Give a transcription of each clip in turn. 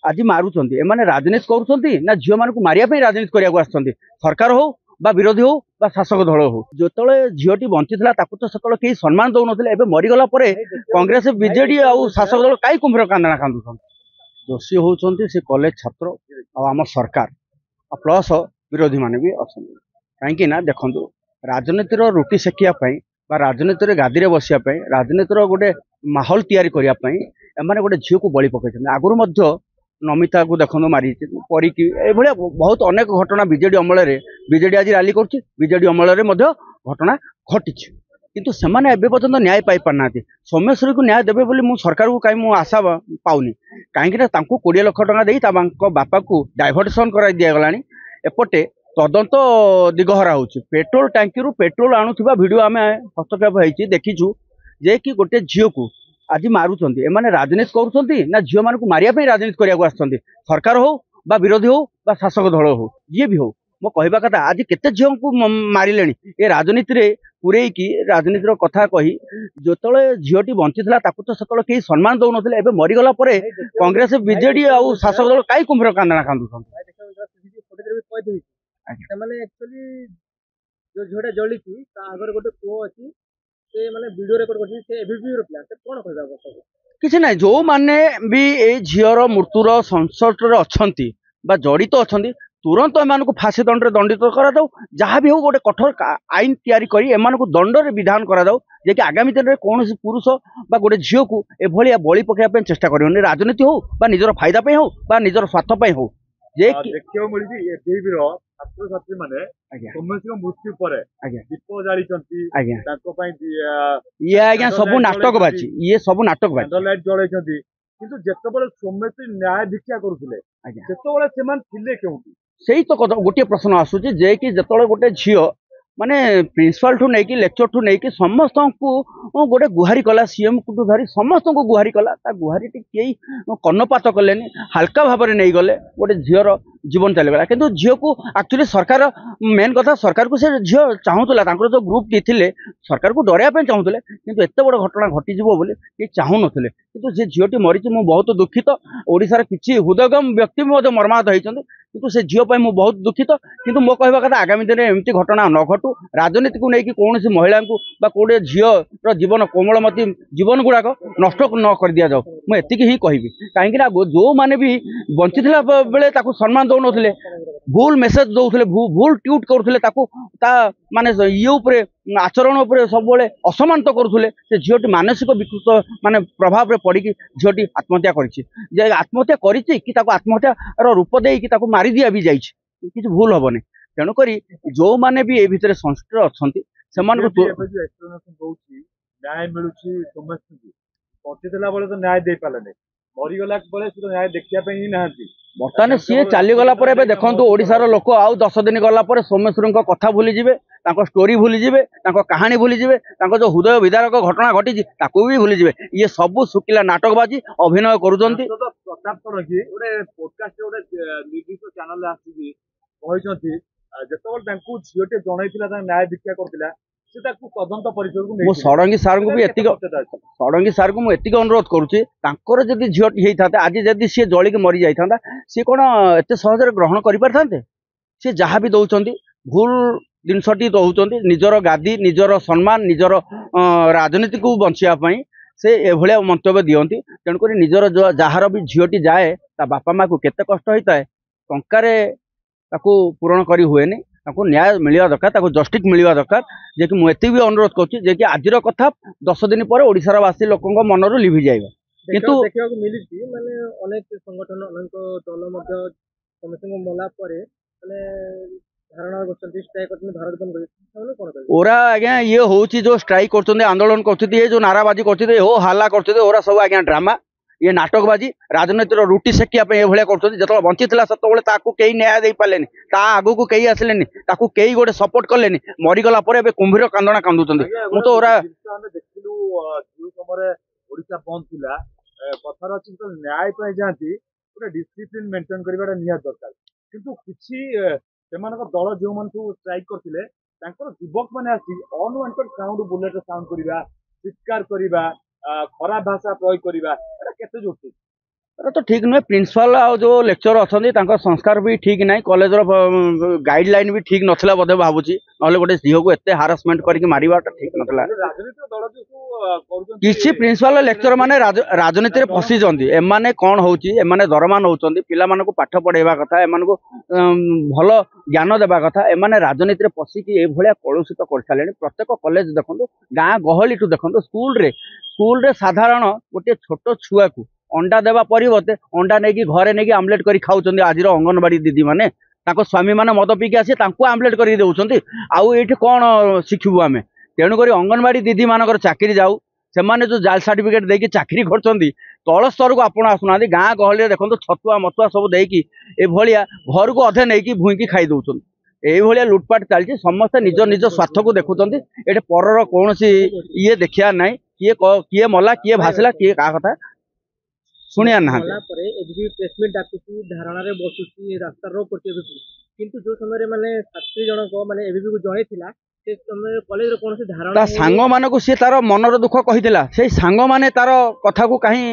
आज मारुंट एमाने राजनीति करुँच ना झील मानक मारे राजनीति करने सरकार हो बा विरोधी हो बा शासक दल हो जो झीटी बंची तो से कहीं सम्मान दौन मरीगला कांग्रेस बीजेडी और शासक दल कहीं कुंभीर कांदना कांदुन दोषी होती से कॉलेज छात्र आम सरकार प्लस विरोधी माने भी अच्छा कहीं देखो राजनीतिर रुटी सेकियापाई राजनीति गादी में बसापी राजनीतिर गोटे माहौल तैयारी करने एमाने गोटे झील को बलि पकड़ आगुरी नमिता को देखो मारी परी बहुत अनेक घटना बीजेडी अमल बीजेडी आज रैली कर अमल घटना घटी किंतु सेमाने एबे पर्यंत न्याय पाई पारना सोमेश्वरी को न्याय देवे बोली मु सरकार को कहीं आशा पाऊनी कहीं 20 लाख टका दे बापा को डाइभर्सन कर दिगला एपटे तदंत दिगहरा हो पेट्रोल टांकी पेट्रोल आणुवा भिड आम हस्तक्षेप होती देखीचु जे कि गोटे झील को आज मारुंट एमाने राजनीति करुँच ना झील मानक मारे राजनीति करने सरकार हो बा विरोधी हो बा शासक दल हो जी भी हो मो कहवा कथा आज केते झील को मारे ये राजनीति रे पूरे की राजनीतिर कथा कही जो झीटी बंची तो से कहीं सम्मान दौन मरीगला कांग्रेस बीजेडी और शासक दल कहीं कुंभीर कांदना कांदुन जो झीटा जली आगे गोटे पुओ अच्छी से माने वीडियो रिकॉर्ड करछि से एबीपी रो प्लान से कोन कहबा କଥା किसी ना जो माने भी ए झीर मृत्युर संसट रे अछंती बा जड़ित अछंती तुरंत एम फांसी दंड दंडित करा दो जहाँ भी हो गोटे कठोर आईन तैयारी करी एम दंड विधान करा दो जे कि आगामी दिन में कौन पुरुष बा गोटे झील को एभलिया बलि पकड़ा चेष्टा कर राजनीति हो बा निजर फायदा पे हो बा निजर स्वार्थ पे हो जे देखियो मिली एबीपी रो छात्र छात्री माने सोमेश्वर मृत्यु पर दीप जाली चंती ताको पई ये आज्ञा सब नाटक बाची ये सब नाटक बाची लाइट जळै चंती किंतु जेतेबेले सोमेश्वर न्याय भिक्षा करूथिले जेतेबेले सेमान थिले केउटी सेही तो गोटे प्रश्न आसुची जे कि जेतेबेले गोटे झील माने प्रिंसिपल ठू नहीं लेक्चर ठू नहीं समस्त को गोटे गुहारी कला सीएम को धरी समस्त को गुहारी कला गुहारी कई कर्णपात कले हाल्का भाव में नहीं गले गोटे झीर जीवन चलीगला किंतु झील को एक्चुअली सरकार मेन कथा सरकार को से झील चाहूला जो ग्रुप थे सरकार को डरवाई चाहूले किंतु एत बड़ घटना घटीज बोली कि चाहू नथिले किंतु जे झीलटी मरीची मु बहुत दुखित ओडिशार किछि हृदयगम व्यक्ति मर्माहत होइछन्ति किंतु से झील पाई मु बहुत दुखित किंतु मो कहवा कथा आगामी दिन एमती घटना न घटू राजनीति को लेकिन कौन महिला को कौटे झीर जीवन कोमलमती जीवन गुड़ाक नष्ट न कर दि जाऊ मुझे ही कहबी कहीं जो मैंने भी बंची बेले सम्मान दौन भूल मेसेज दौले भूल ट्वीट करुले माने ये आचरण सब असमानित करुले से झीटी मानसिक विकृत माने प्रभाव में पड़ी झीटी आत्महत्या कर आत्महत्या कि आत्महत्यार रूप दे कि मारी दिया भी जाइए किसी भूल हेनी तेणुक जो मैंने भी ए भितर संश्लिष्ट अच्छा न्याय मिलूँ बचीला बेले तो न्याय दे पारे मरीगला बेले तो न्याय देखा ही ना बर्तमान सी चलीगला देखो ओडिशार लोक आउ 10 दिन गला सोमेश्वर कथा भूलीजे स्टोरी भूलीजे कहानी भूलीजे जो हृदय विदारक घटना घटी भी भूलीजे ये सब शुखिला नाटकबाजी अभिनय करुँच प्रताप गोटे पडकास्ट गोटे निर्दिष्ट चैनल आसी झीटे जनईला न्याय भिक्षा करता तदंत परिसर षडंगी सार को भी षडंगी सार को मुझे अनुरोध करुँच जदि झीटी होता आज जदि सी जलिक मरी जाता सी कौन एत सहज ग्रहण कर सी जहाँ भी दौरान भूल जिनसटी दौरान निजर गादी निजर सम्मान निजर राजनीति को बचापी से एभलिया मंतव्य दियंती तेणुक निजर जार भी झीटी जाए बापा माँ को केते कष्ट होता है टंकार पूरण करी हुएनी न्याय मिलवा दरकार जस्टिस मिलवा दरकार जे कि मुझे भी अनुरोध करुँचे कि आज कथा 10 दिन पर ओडिशार वासी लोक मनरू लिभि जाए किंतु देखा मिली माने अनेक संगठन अनेक दल समस्त मला धारणा ओरा आज्ञा ये हूँ जो स्ट्राइक कर आंदोलन कर जो नाराबाजी कर हो हल्ला कर सब आज्ञा ड्रामा ये नाटकबाजी राजनीतिर रुटी सेकिया ये कर बंची से कई न्याय दे पारे आगू को कई आसिले कई गोटे सपोर्ट कले मरीगला कुंभीर कांदना कांदुं तो देखिलु जो समय ओडिशा बंद थिला कथार अच्छी तो न्याय पाई जाती गोटे डिसिप्लिन मेंटेन करबा निहात दरकार किंतु किछि दल जो मन स्ट्राइक करथिले युवक मैंने आसी अनवांटेड साउंड बुलेट साउंड करवा चित्कार करवा खराब भाषा प्रयोग करवा केते जोटी ଏଟା ତ ଠିକ ନୁହେଁ। ପ୍ରିନ୍ସିପାଲ ଆଉ ଯୋଉ ଲେକ୍ଚର ଅଛନ୍ତି ତାଙ୍କ ସଂସ୍କାର ବି ଠିକ ନାହିଁ। କଲେଜର ଗାଇଡଲାଇନ ବି ଠିକ ନଥିଲା ବୋଧେ ଭାବୁଛି, ନହେଲେ ଗୋଟେ ଝିଅକୁ ଏତେ ହାରାସମେଣ୍ଟ କରିକି ମାରିବାଟା ଠିକ ନଥିଲା। ରାଜନୈତିକ ଦଳ ଯୋଉ କରୁଛନ୍ତି କିଛି ପ୍ରିନ୍ସିପାଲ ଲେକ୍ଚର ମାନେ ରାଜନୀତିରେ ପଶିଛନ୍ତି। ଏମାନେ କଣ ହଉଛି, ଏମାନେ ଦରମା ନଉଛନ୍ତି, ପିଲାମାନଙ୍କୁ ପାଠ ପଢେଇବା କଥା, ଏମାନଙ୍କୁ ଭଲ ଜ୍ଞାନ ଦେବା କଥା। ଏମାନେ ରାଜନୀତିରେ ପଶିକି ଏଇଭଳିଆ କଳୁଷିତ କରିସାରିଲେଣି। ପ୍ରତ୍ୟେକ କଲେଜ ଦେଖନ୍ତୁ, ଗାଁ ଗହଳିଠୁ ଦେଖନ୍ତୁ, ସ୍କୁଲରେ ସାଧାରଣ ଗୋଟିଏ ଛୋଟ ଛୁଆକୁ ଅଣ୍ଡା ଦେବା ପରିବର୍ତ୍ତେ ଅଣ୍ଡା ନେଇକି ଘରେ ନେଇକି ଆମଲେଟ କରି ଖାଉଛନ୍ତି ଆଜିର ଅଙ୍ଗନବାଡି ଦିଦି ମାନେ। ତାଙ୍କ ସ୍ୱାମୀ ମାନେ ମଦ ପିଇକି ଆସି ତାଙ୍କୁ ଆମଲେଟ କରିକି ଦେଉଛନ୍ତି। ଆଉ ଏଇଠି କଣ ଶିଖିବୁ ଆମେ? ତେଣୁକରି ଅଙ୍ଗନବାଡି ଦିଦି ମାନଙ୍କର ଚାକିରି ଯାଉ। ସେମାନେ ଯୋଉ ଜାଲ ସାର୍ଟିଫିକେଟ ଦେଇକି ଚାକିରି କରୁଛନ୍ତି, ତଳ ସ୍ତରକୁ ଆପଣ ଆସୁନାହାନ୍ତି। ଗାଁ ଗହଳିରେ ଦେଖନ୍ତୁ ଛତୁଆ ମତୁଆ ସବୁ ଦେଇକି ଏଭଳିଆ ଘରକୁ ଅଧେ ନେଇକି ଭୁଇଁକି ଖାଇ ଦଉଛନ୍ତି। ଏଇଭଳିଆ ଲୁଟପାଟ ଚାଲିଛି। ସମସ୍ତେ ନିଜ ନିଜ ସ୍ୱାର୍ଥକୁ ଦେଖୁଛନ୍ତି। ଏଠି ପରର କୌଣସି ଇଏ ଦେଖିବା ନାହିଁ। କିଏ ମଲା, କିଏ ଭାସିଲା, କିଏ କାହା କଥା ଶୁଣିବାର ନାହାନ୍ତି। ଗଲା ପରେ ଏବିପି ପ୍ରେସମିଟ୍ ଡାକୁଛି, ଧାରଣାରେ ବସୁଛି, ରାସ୍ତା ରୋକ କରୁଛି ଏବିପି। କିନ୍ତୁ ଯୋଉ ସମୟରେ ମାନେ ଛାତ୍ରୀ ଜଣକ ମାନେ ଏବିପି କୁ ଜଣେଇଥିଲା, ସେ ସମୟରେ କଲେଜରେ କୌଣସି ଧାରଣା ତା ସାଙ୍ଗମାନଙ୍କୁ ସିଏ ତାର ମନର ଦୁଃଖ କହିଥିଲା। ସେଇ ସାଙ୍ଗମାନେ ତାର କଥାକୁ କାହିଁ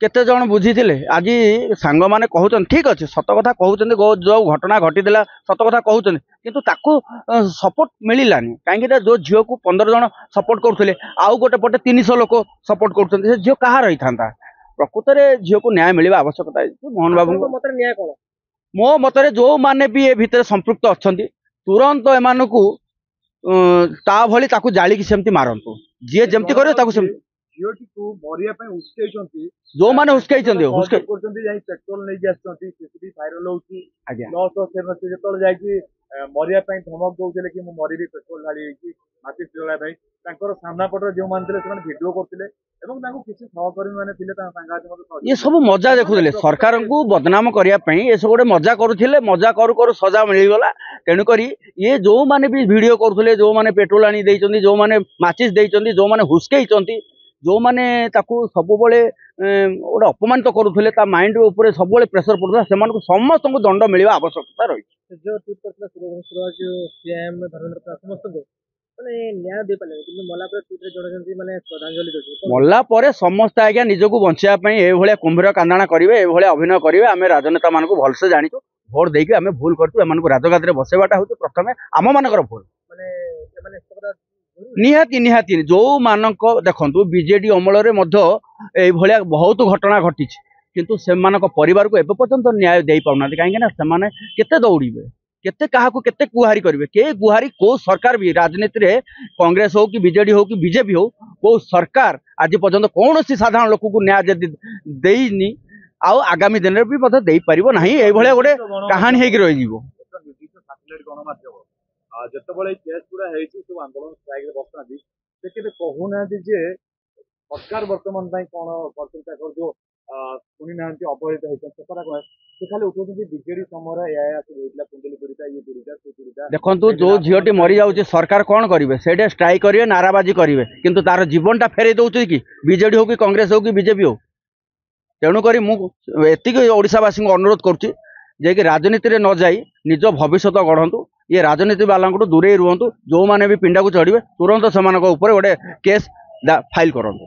କେତେ ଜଣ ବୁଝିଥିଲେ? ଆଜି ସାଙ୍ଗମାନେ କହୁଛନ୍ତି ଠିକ ଅଛି, ସତ କଥା କହୁଛନ୍ତି, ଯୋଉ ଘଟଣା ଘଟିଥିଲା ସତ କଥା କହୁଛନ୍ତି, କିନ୍ତୁ ତାକୁ ସପୋର୍ଟ ମିଳିଲାନି। କାହିଁକି ନା ଯୋଉ ଝିଅକୁ 15 ଜଣ ସପୋର୍ଟ କରୁଥିଲେ, ଆଉ ଗୋଟେ ପଟେ 300 ଲୋକ ସପୋର୍ଟ କରୁଛନ୍ତି, ସେ ଝିଅ କାହାର ହେଇଥାନ୍ତା? ପ୍ରକୃତରେ ଝିଅକୁ ନ୍ୟାୟ ମିଳିବା ଆବଶ୍ୟକତା ଅଛି। ମୋହନ ବାବୁଙ୍କ ମତରେ ନ୍ୟାୟ କଣ? ମୋ ମତରେ ଯୋଉମାନେ ବି ଏ ଭିତରେ ସମ୍ପୃକ୍ତ ଅଛନ୍ତି, ତୁରନ୍ତ ଏମାନଙ୍କୁ ତା ଭଳି ତାକୁ ଜାଳିକି ସେମିତି ମାରନ୍ତୁ। ଯିଏ ଯେମିତି କରିବ ତାକୁ ସେମିତି। ଝିଅଟିକୁ ମରିବା ପାଇଁ ଉସ୍କେଇଛନ୍ତି, ଯୋଉମାନେ ଉସ୍କେଇଛନ୍ତି କରୁଛନ୍ତି, ଯାଇ ପେଟ୍ରୋଲ ନେଇକି ଆସିଛନ୍ତି, ସିସିଟିଭି ଭାଇରାଲ ହଉଛି। ଆଜ୍ଞା, ପ୍ଲସ୍ ସେ ଯେତେବେଳେ ଯାଇକି ମରିବା ପାଇଁ ଧମକ ଦଉଥିଲେ କି ମୁଁ ମରିବି ପେଟ୍ରୋଲ ଢାଳି ହେଇକି ମାଚିସ୍ ଜଳାଇବା ପାଇଁ, ତାଙ୍କର ସାମ୍ନା ପଟରେ ଯୋଉମାନେ ଥିଲେ ସେମାନେ ଭିଡିଓ କରୁଥିଲେ ଏବଂ ତାଙ୍କୁ କିଛି ସହକର୍ମୀ ମାନେ ଥିଲେ ତାଙ୍କ ସାଙ୍ଗ ଇଏ ସବୁ ମଜା ଦେଖୁଥିଲେ। ସରକାରଙ୍କୁ ବଦନାମ କରିବା ପାଇଁ ଏସବୁ ଗୋଟେ ମଜା କରୁଥିଲେ। ମଜା କରୁ କରୁ ସଜା ମିଳିଗଲା। ତେଣୁକରି ଇଏ ଯୋଉମାନେ ବି ଭିଡିଓ କରୁଥିଲେ, ଯୋଉମାନେ ପେଟ୍ରୋଲ ଆଣି ଦେଇଛନ୍ତି, ଯୋଉମାନେ ମାଚିସ୍ ଦେଇଛନ୍ତି, ଯୋଉମାନେ ହୁସ୍କେଇଛନ୍ତି, ଯୋଉମାନେ ତାକୁ ସବୁବେଳେ ଗୋଟେ ଅପମାନିତ କରୁଥିଲେ, ତା ମାଇଣ୍ଡ ଉପରେ ସବୁବେଳେ ପ୍ରେସର ପଡୁଥିଲା, ସେମାନଙ୍କୁ ସମସ୍ତଙ୍କୁ ଦଣ୍ଡ ମିଳିବା ଆବଶ୍ୟକତା ରହିଛି। ଯୋଉ ଟ୍ୱିଟ୍ କରିଥିଲା ସିଏମ୍ ଧର୍ମେନ୍ଦ୍ର ପ୍ରଧାନ ସମସ୍ତଙ୍କୁ ମାନେ ନ୍ୟାୟ ଦେଇପାରିଲେ, କିନ୍ତୁ ମଲା ପରେ ଟ୍ୱିଟରେ ଜଣେଇଛନ୍ତି ମାନେ ଶ୍ରଦ୍ଧାଞ୍ଜଳି ଦଉଛି। ମଲା ପରେ ସମସ୍ତେ ଆଜ୍ଞା ନିଜକୁ ବଞ୍ଚିବା ପାଇଁ ଏଇଭଳିଆ କୁମ୍ଭୀର କାନ୍ଦଣା କରିବେ, ଏଇଭଳିଆ ଅଭିନୟ କରିବେ। ଆମେ ରାଜନେତା ମାନଙ୍କୁ ଭଲସେ ଜାଣିଛୁ। ଭୋଟ ଦେଇକି ଆମେ ଭୁଲ କରିଛୁ। ଏମାନଙ୍କୁ ରାଜଗାଦିରେ ବସେଇବାଟା ହଉଛି ପ୍ରଥମେ ଆମ ମାନଙ୍କର ଭୁଲ। ମାନେ ସେମାନେ ନିହାତି ଯୋଉମାନଙ୍କ ଦେଖନ୍ତୁ, ବିଜେଡି ଅମଳରେ ମଧ୍ୟ ଏଇଭଳିଆ ବହୁତ ଘଟଣା ଘଟିଛି, କିନ୍ତୁ ସେମାନଙ୍କ ପରିବାରକୁ ଏବେ ପର୍ଯ୍ୟନ୍ତ ନ୍ୟାୟ ଦେଇପାରୁନାହାନ୍ତି। କାହିଁକି ନା ସେମାନେ କେତେ ଦୌଡ଼ିବେ, କେତେ କାହାକୁ କେତେ ଗୁହାରି କରିବେ? କେହି ଗୁହାରି କୋଉ ସରକାର ବି ରାଜନୀତିରେ, କଂଗ୍ରେସ ହଉ କି ବିଜେଡି ହଉ କି ବିଜେପି ହଉ, କୋଉ ସରକାର ଆଜି ପର୍ଯ୍ୟନ୍ତ କୌଣସି ସାଧାରଣ ଲୋକଙ୍କୁ ନ୍ୟାୟ ଯଦି ଦେଇନି, ଆଉ ଆଗାମୀ ଦିନରେ ବି ମଧ୍ୟ ଦେଇପାରିବ ନାହିଁ। ଏଇଭଳିଆ ଗୋଟେ କାହାଣୀ ହେଇକି ରହିଯିବ। ଗଣମାଧ୍ୟମ ଯେତେବେଳେ କେସ୍ ଗୁଡା ହେଇଛି, ସବୁ ଆନ୍ଦୋଳନ ଷ୍ଟ୍ରାଇକରେ ବସୁନାହାନ୍ତି, ସେ କେବେ କହୁନାହାନ୍ତି ଯେ ସରକାର ବର୍ତ୍ତମାନ ପାଇଁ କଣ କରୁଛନ୍ତି, ତାଙ୍କର ଯୋଉ ଶୁଣି ନାହାନ୍ତି, ଅବହେଳିତ ହେଇଛନ୍ତି, ସେ କଥା କଣ? ସେ ଖାଲି ଉଠଉଛନ୍ତି ବିଜେଡି ସମୟରେ ଏୟା ସବୁ ହେଇଥିଲା, କୁଣ୍ଡଲି ପୀଡ଼ିତା, ଇଏ ପୀଡ଼ିତା, ସେ ପୀଡ଼ିତା। ଦେଖନ୍ତୁ, ଯୋଉ ଝିଅଟି ମରିଯାଉଛି ସରକାର କଣ କରିବେ? ସେଇଟା ଷ୍ଟ୍ରାଇକ୍ କରିବେ, ନାରାବାଜି କରିବେ, କିନ୍ତୁ ତାର ଜୀବନଟା ଫେରେଇ ଦଉଛି କି ବିଜେଡି ହଉ କି କଂଗ୍ରେସ ହଉ କି ବିଜେପି ହଉ? ତେଣୁକରି ମୁଁ ଏତିକି ଓଡ଼ିଶାବାସୀଙ୍କୁ ଅନୁରୋଧ କରୁଛି ଯେ କି ରାଜନୀତିରେ ନ ଯାଇ ନିଜ ଭବିଷ୍ୟତ ଗଢ଼ନ୍ତୁ। ଇଏ ରାଜନୀତି ବାଲାଙ୍କଠୁ ଦୂରେଇ ରୁହନ୍ତୁ। ଯୋଉମାନେ ବି ପିଣ୍ଡାକୁ ଚଢ଼ିବେ, ତୁରନ୍ତ ସେମାନଙ୍କ ଉପରେ ଗୋଟେ କେସ୍ ଫାଇଲ୍ କରନ୍ତୁ।